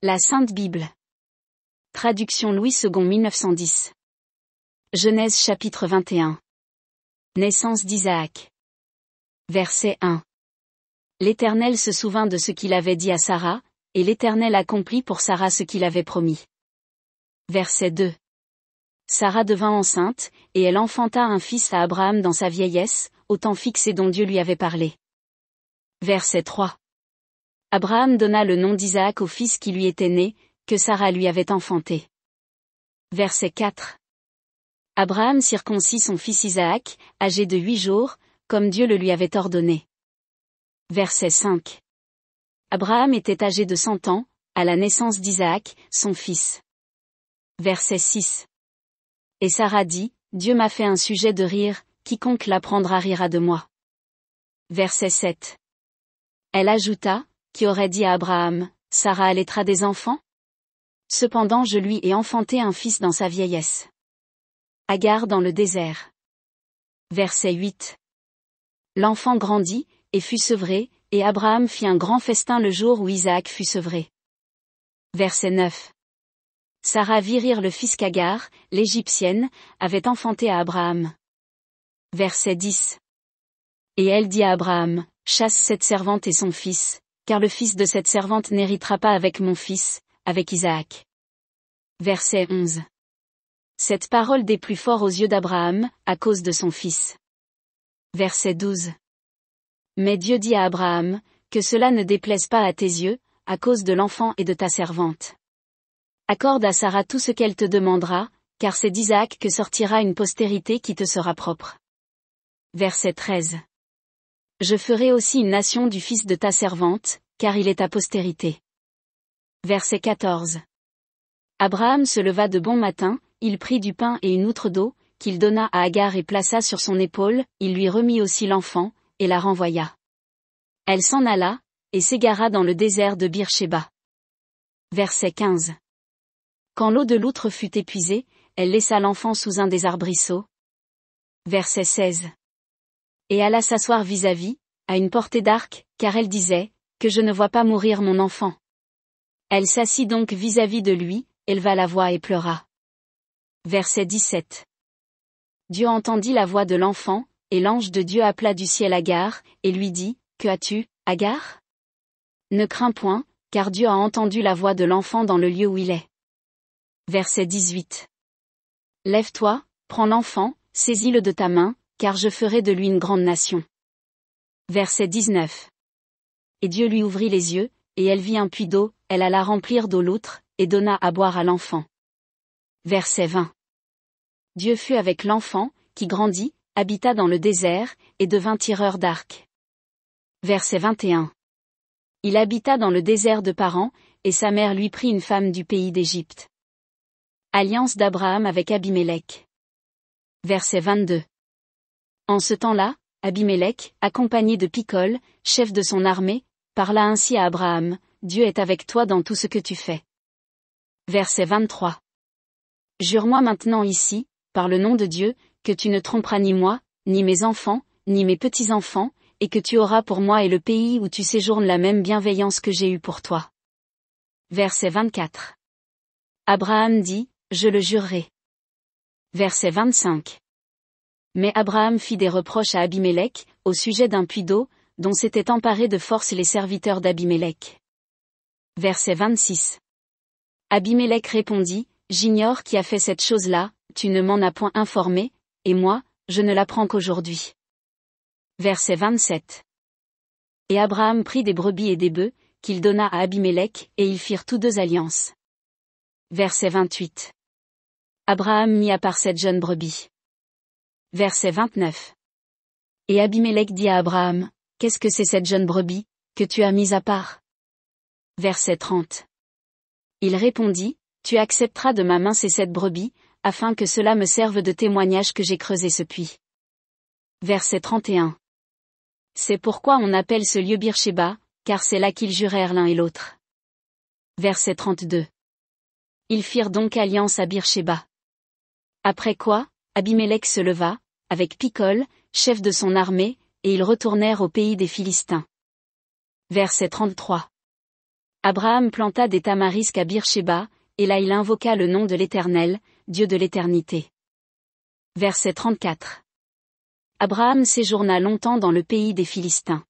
La Sainte Bible. Traduction Louis II 1910. Genèse chapitre 21. Naissance d'Isaac. Verset 1. L'Éternel se souvint de ce qu'il avait dit à Sarah, et l'Éternel accomplit pour Sarah ce qu'il avait promis. Verset 2. Sarah devint enceinte, et elle enfanta un fils à Abraham dans sa vieillesse, au temps fixé dont Dieu lui avait parlé. Verset 3. Abraham donna le nom d'Isaac au fils qui lui était né, que Sarah lui avait enfanté. Verset 4. Abraham circoncit son fils Isaac, âgé de 8 jours, comme Dieu le lui avait ordonné. Verset 5. Abraham était âgé de 100 ans, à la naissance d'Isaac, son fils. Verset 6. Et Sarah dit, Dieu m'a fait un sujet de rire, quiconque l'apprendra rira de moi. Verset 7. Elle ajouta, qui aurait dit à Abraham, Sarah allaitera des enfants? Cependant je lui ai enfanté un fils dans sa vieillesse. Agar dans le désert. Verset 8. L'enfant grandit, et fut sevré, et Abraham fit un grand festin le jour où Isaac fut sevré. Verset 9. Sarah vit rire le fils qu'Agar, l'Égyptienne, avait enfanté à Abraham. Verset 10. Et elle dit à Abraham, chasse cette servante et son fils, car le fils de cette servante n'héritera pas avec mon fils, avec Isaac. Verset 11. Cette parole déplut fort aux yeux d'Abraham, à cause de son fils. Verset 12. Mais Dieu dit à Abraham, que cela ne déplaise pas à tes yeux, à cause de l'enfant et de ta servante. Accorde à Sarah tout ce qu'elle te demandera, car c'est d'Isaac que sortira une postérité qui te sera propre. Verset 13. Je ferai aussi une nation du fils de ta servante, car il est ta postérité. Verset 14. Abraham se leva de bon matin, il prit du pain et une outre d'eau, qu'il donna à Agar et plaça sur son épaule, il lui remit aussi l'enfant, et la renvoya. Elle s'en alla, et s'égara dans le désert de Bir-Shéba. Verset 15. Quand l'eau de l'outre fut épuisée, elle laissa l'enfant sous un des arbrisseaux. Verset 16. Et alla s'asseoir vis-à-vis, à une portée d'arc, car elle disait, que je ne vois pas mourir mon enfant. Elle s'assit donc vis-à-vis de lui, éleva la voix et pleura. Verset 17. Dieu entendit la voix de l'enfant, et l'ange de Dieu appela du ciel Agar, et lui dit, que as-tu, Agar? Ne crains point, car Dieu a entendu la voix de l'enfant dans le lieu où il est. Verset 18. Lève-toi, prends l'enfant, saisis-le de ta main, car je ferai de lui une grande nation. Verset 19. Et Dieu lui ouvrit les yeux, et elle vit un puits d'eau, elle alla remplir d'eau l'outre, et donna à boire à l'enfant. Verset 20. Dieu fut avec l'enfant, qui grandit, habita dans le désert, et devint tireur d'arc. Verset 21. Il habita dans le désert de Paran, et sa mère lui prit une femme du pays d'Égypte. Alliance d'Abraham avec Abimélec. Verset 22. En ce temps-là, Abimélec, accompagné de Picol, chef de son armée, parla ainsi à Abraham, Dieu est avec toi dans tout ce que tu fais. Verset 23. Jure-moi maintenant ici, par le nom de Dieu, que tu ne tromperas ni moi, ni mes enfants, ni mes petits-enfants, et que tu auras pour moi et le pays où tu séjournes la même bienveillance que j'ai eue pour toi. Verset 24. Abraham dit, je le jurerai. Verset 25. Mais Abraham fit des reproches à Abimélec, au sujet d'un puits d'eau, dont s'étaient emparés de force les serviteurs d'Abimélec. Verset 26. Abimélec répondit, j'ignore qui a fait cette chose-là, tu ne m'en as point informé, et moi, je ne l'apprends qu'aujourd'hui. Verset 27. Et Abraham prit des brebis et des bœufs, qu'il donna à Abimélec, et ils firent tous deux alliance. Verset 28. Abraham mit à part cette jeune brebis. Verset 29. Et Abimélec dit à Abraham, qu'est-ce que c'est cette jeune brebis, que tu as mise à part? Verset 30. Il répondit, tu accepteras de ma main ces 7 brebis, afin que cela me serve de témoignage que j'ai creusé ce puits. Verset 31. C'est pourquoi on appelle ce lieu Bir-Shéba, car c'est là qu'ils jurèrent l'un et l'autre. Verset 32. Ils firent donc alliance à Bir-Shéba. Après quoi, Abimélec se leva, avec Picol, chef de son armée, et ils retournèrent au pays des Philistins. Verset 33. Abraham planta des tamarisques à Bir-Shéba, et là il invoqua le nom de l'Éternel, Dieu de l'éternité. Verset 34. Abraham séjourna longtemps dans le pays des Philistins.